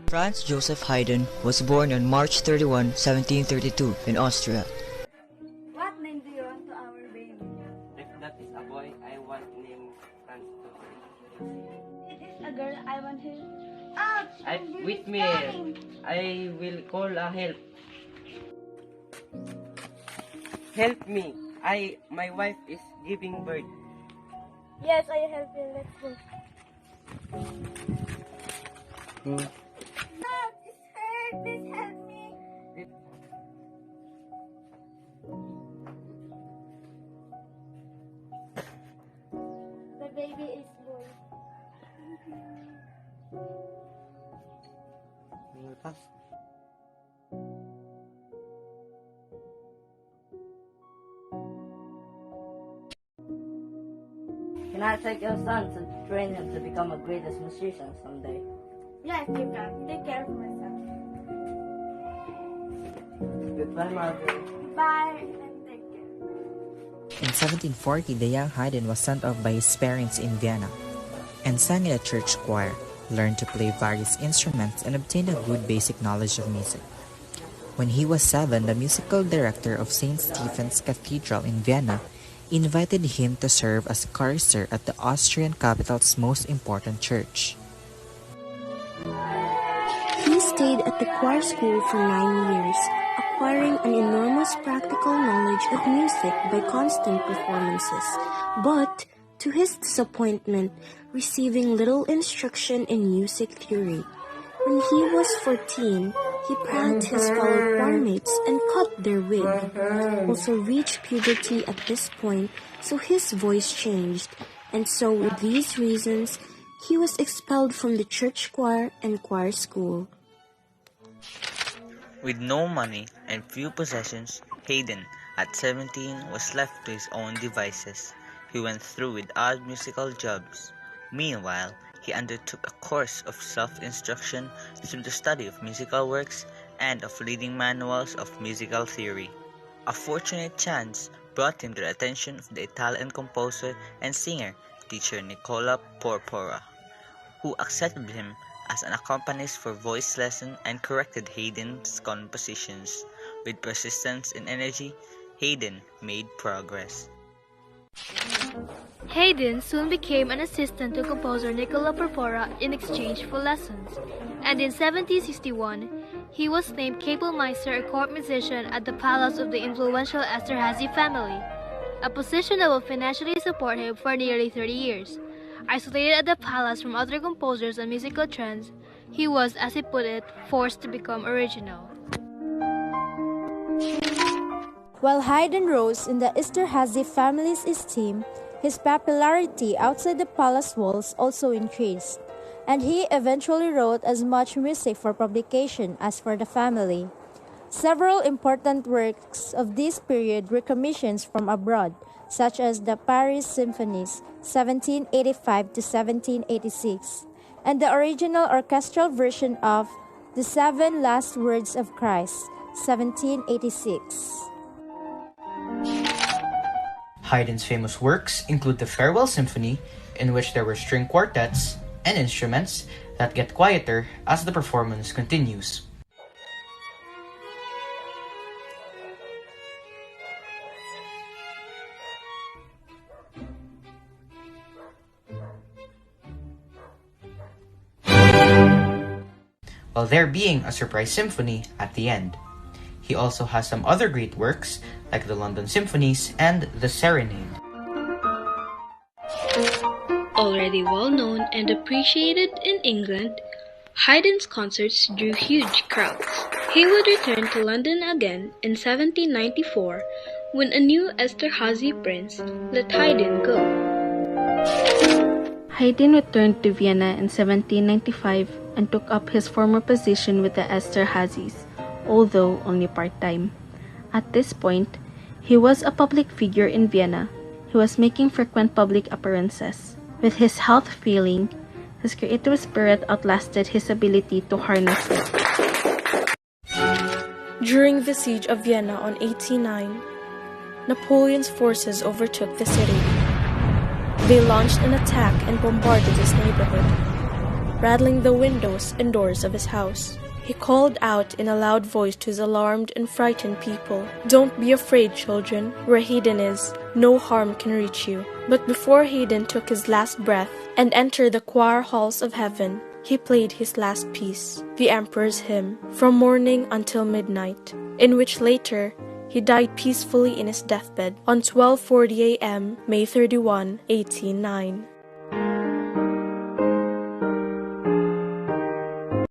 Franz Joseph Hyden was born on March 31, 1732 in Austria. What name do you want to our baby? If that is a boy, I want name Franz Joseph. If it's a girl, I want him. Ouch! With me, I will call a help. Help me! My wife is giving birth. Yes, I help you. Let's go. It's hurt. Please help me. The baby is boy. Can I take your son to train him to become a greatest musician someday? Yes, you can. Take care of myself. Goodbye, Margaret. Bye and take care. In 1740, the young Hyden was sent off by his parents in Vienna and sang in a church choir, learned to play various instruments, and obtained a good basic knowledge of music. When he was 7, the musical director of St. Stephen's Cathedral in Vienna invited him to serve as chorister at the Austrian capital's most important church. He stayed at the choir school for 9 years, acquiring an enormous practical knowledge of music by constant performances, but, to his disappointment, receiving little instruction in music theory. When he was 14, he pranked his fellow choirmates and cut their wig. Also reached puberty at this point, so his voice changed, and so with these reasons, he was expelled from the church choir and choir school. With no money and few possessions, Hyden, at 17, was left to his own devices. He went through with odd musical jobs. Meanwhile, he undertook a course of self-instruction through the study of musical works and of reading manuals of musical theory. A fortunate chance brought him to the attention of the Italian composer and singer teacher Nicola Porpora, who accepted him as an accompanist for voice lesson and corrected Hyden's compositions. With persistence and energy, Hyden made progress. Hyden soon became an assistant to composer Nicola Porpora in exchange for lessons, and in 1761, he was named Kapellmeister, a court musician at the palace of the influential Esterhazy family, a position that will financially support him for nearly 30 years. Isolated at the palace from other composers and musical trends, he was, as he put it, forced to become original. While Hyden rose in the Esterhazy family's esteem, his popularity outside the palace walls also increased, and he eventually wrote as much music for publication as for the family. Several important works of this period were commissions from abroad, such as the Paris Symphonies, 1785 to 1786, and the original orchestral version of The Seven Last Words of Christ, 1786. Haydn's famous works include the Farewell Symphony, in which there were string quartets and instruments that get quieter as the performance continues. While there being a surprise symphony at the end. He also has some other great works, like the London Symphonies and the Serenade. Already well known and appreciated in England, Haydn's concerts drew huge crowds. He would return to London again in 1794 when a new Esterhazy prince let Hyden go. Hyden returned to Vienna in 1795 and took up his former position with the Esterhazys, although only part-time. At this point, he was a public figure in Vienna. He was making frequent public appearances. With his health failing, his creative spirit outlasted his ability to harness it. During the siege of Vienna on 1809, Napoleon's forces overtook the city. They launched an attack and bombarded his neighborhood. rattling the windows and doors of his house. He called out in a loud voice to his alarmed and frightened people, "Don't be afraid, children. Where Hyden is, no harm can reach you." But before Hyden took his last breath and entered the choir halls of heaven, he played his last piece, the Emperor's Hymn, from morning until midnight, in which later he died peacefully in his deathbed on 12:40 a.m., May 31, 1809.